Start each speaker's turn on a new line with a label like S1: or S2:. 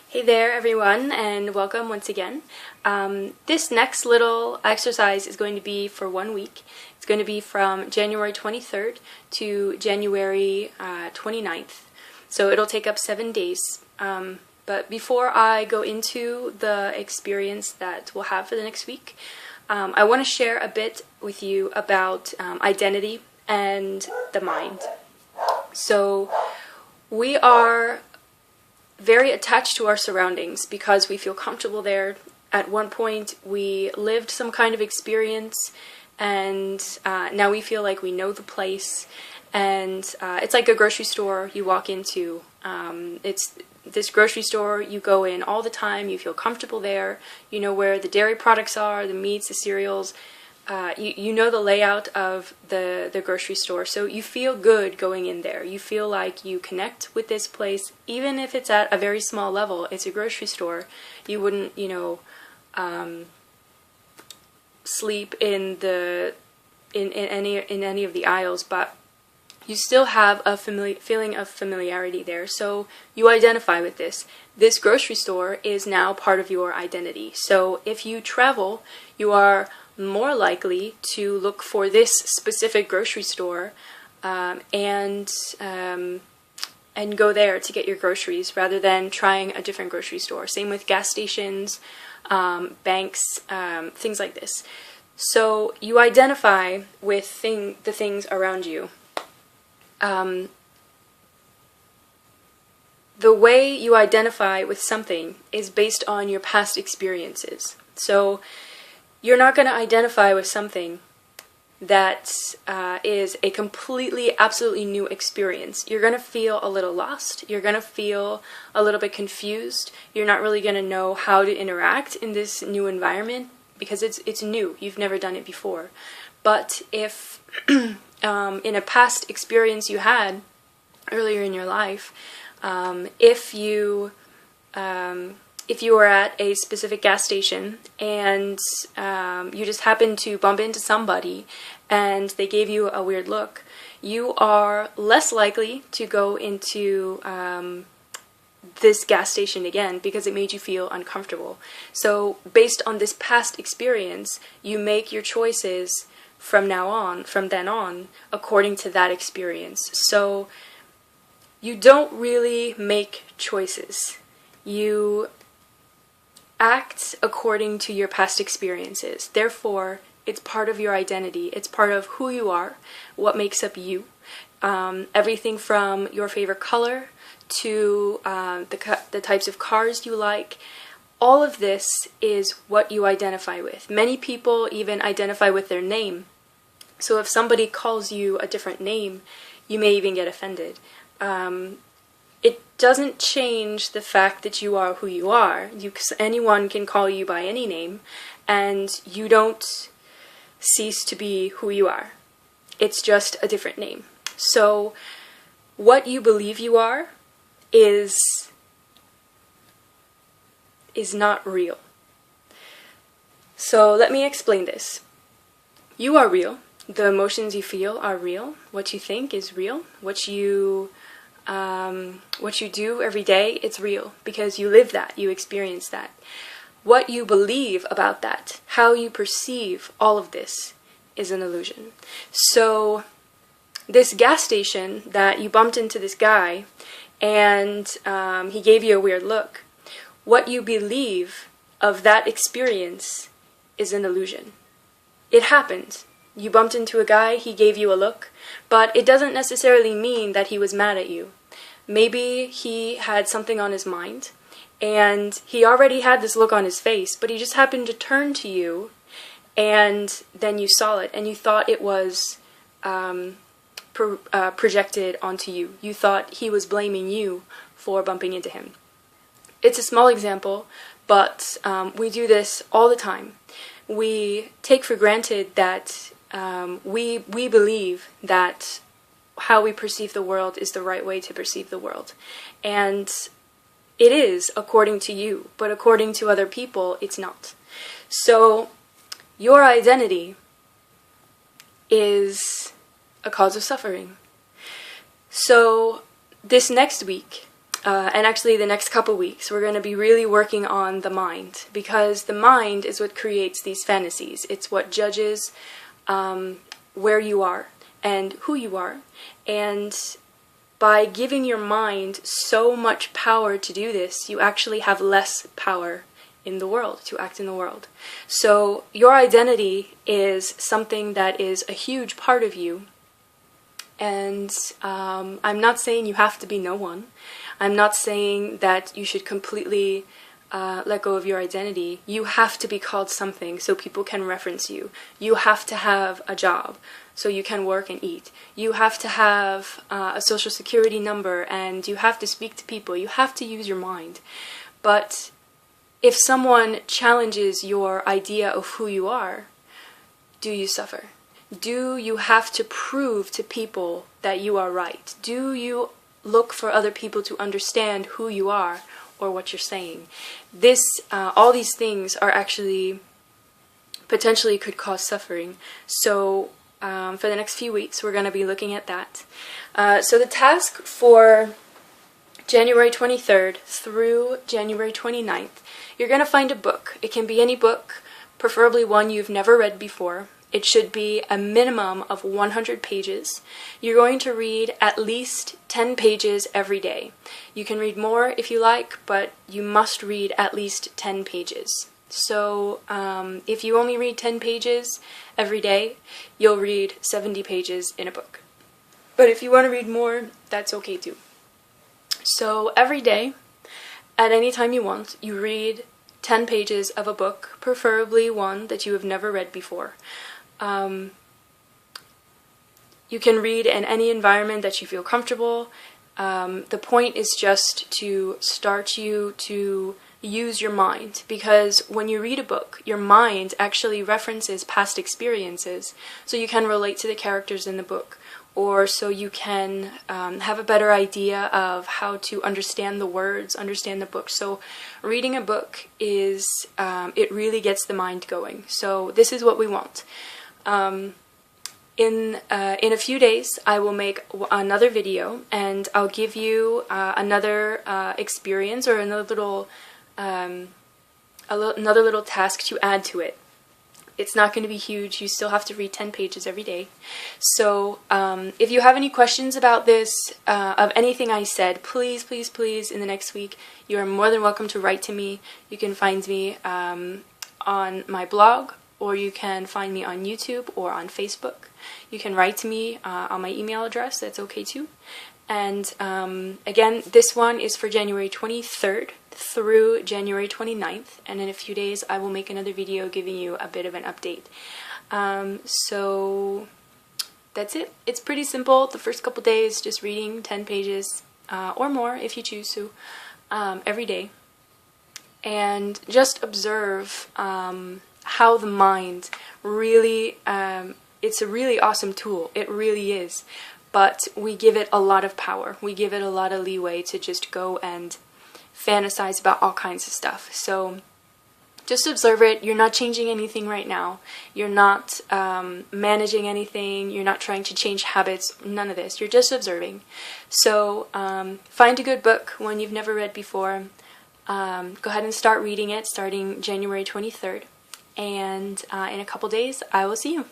S1: Hey there everyone, and welcome once again. This next little exercise is going to be for 1 week. It's going to be from January 23rd to January 29th. So it'll take up 7 days. But before I go into the experience that we'll have for the next week, I want to share a bit with you about identity and the mind. So we are very attached to our surroundings because we feel comfortable there. At one point we lived some kind of experience, and now we feel like we know the place. And it's like a grocery store you walk into. It's this grocery store you go in all the time. You feel comfortable there. You know where the dairy products are, the meats, the cereals. You know the layout of the grocery store, so you feel good going in there. You feel like you connect with this place, even if it's at a very small level. It's a grocery store. You wouldn't, sleep in any of the aisles, but you still have a feeling of familiarity there. So you identify with this. This grocery store is now part of your identity. So if you travel, you are more likely to look for this specific grocery store and go there to get your groceries rather than trying a different grocery store. Same with gas stations, banks, things like this. So you identify with the things around you. The way you identify with something is based on your past experiences. So you're not going to identify with something that is a completely, absolutely new experience. You're going to feel a little lost. You're going to feel a little bit confused. You're not really going to know how to interact in this new environment because it's new. You've never done it before. But if in a past experience you had earlier in your life, if you were at a specific gas station and you just happened to bump into somebody and they gave you a weird look, you are less likely to go into this gas station again because it made you feel uncomfortable. So based on this past experience, you make your choices from then on, according to that experience. So you don't really make choices. You act according to your past experiences. Therefore, it's part of your identity. It's part of who you are, what makes up you. Everything from your favorite color to the types of cars you like. All of this is what you identify with. Many people even identify with their name. So if somebody calls you a different name, you may even get offended. It doesn't change the fact that you are who you are. Anyone can call you by any name, and you don't cease to be who you are. It's just a different name. So what you believe you are is not real. So let me explain this. You are real. The emotions you feel are real. What you think is real. What you do every day, it's real because you live that, you experience that. What you believe about that, how you perceive all of this, is an illusion. So this gas station that you bumped into this guy and he gave you a weird look, what you believe of that experience is an illusion. It happened. You bumped into a guy, he gave you a look, but it doesn't necessarily mean that he was mad at you. Maybe he had something on his mind, and he already had this look on his face, but he just happened to turn to you, and then you saw it, and you thought it was projected onto you. You thought he was blaming you for bumping into him. It's a small example, but we do this all the time. We take for granted that we believe that how we perceive the world is the right way to perceive the world. And it is according to you, but according to other people, it's not. So your identity is a cause of suffering. So this next week, and actually the next couple weeks, we're going to be really working on the mind, because the mind is what creates these fantasies. It's what judges where you are and who you are. And by giving your mind so much power to do this, you actually have less power in the world, to act in the world. So your identity is something that is a huge part of you. And I'm not saying you have to be no one. I'm not saying that you should completely let go of your identity. You have to be called something so people can reference you. You have to have a job so you can work and eat. You have to have a social security number, and you have to speak to people. You have to use your mind. But if someone challenges your idea of who you are, do you suffer? Do you have to prove to people that you are right? Do you look for other people to understand who you are or what you're saying? All these things are actually potentially could cause suffering. So for the next few weeks, we're going to be looking at that. So the task for January 23rd through January 29th, you're going to find a book. It can be any book, preferably one you've never read before. It should be a minimum of 100 pages. You're going to read at least 10 pages every day. You can read more if you like, but you must read at least 10 pages. So if you only read 10 pages every day, you'll read 70 pages in a book. But if you want to read more, that's okay too. So every day, at any time you want, you read 10 pages of a book, preferably one that you have never read before. You can read in any environment that you feel comfortable. The point is just to start you to use your mind, because when you read a book, your mind actually references past experiences, so you can relate to the characters in the book, or so you can have a better idea of how to understand the words, understand the book. So reading a book is, it really gets the mind going. So this is what we want. In a few days, I will make another video, and I'll give you another experience or another little task to add to it. It's not going to be huge. You still have to read 10 pages every day. So if you have any questions about this, of anything I said, please, please, please, in the next week, you are more than welcome to write to me. You can find me on my blog, or you can find me on YouTube or on Facebook. You can write to me on my email address. That's okay too. And again, this one is for January 23rd through January 29th, and in a few days I will make another video giving you a bit of an update. So that's it. It's pretty simple. The first couple days, just reading 10 pages or more if you choose to every day, and just observe how the mind really, it's a really awesome tool. It really is. But we give it a lot of power. We give it a lot of leeway to just go and fantasize about all kinds of stuff. So just observe it. You're not changing anything right now. You're not managing anything. You're not trying to change habits. None of this. You're just observing. So find a good book, one you've never read before. Go ahead and start reading it starting January 23rd. And in a couple days, I will see you.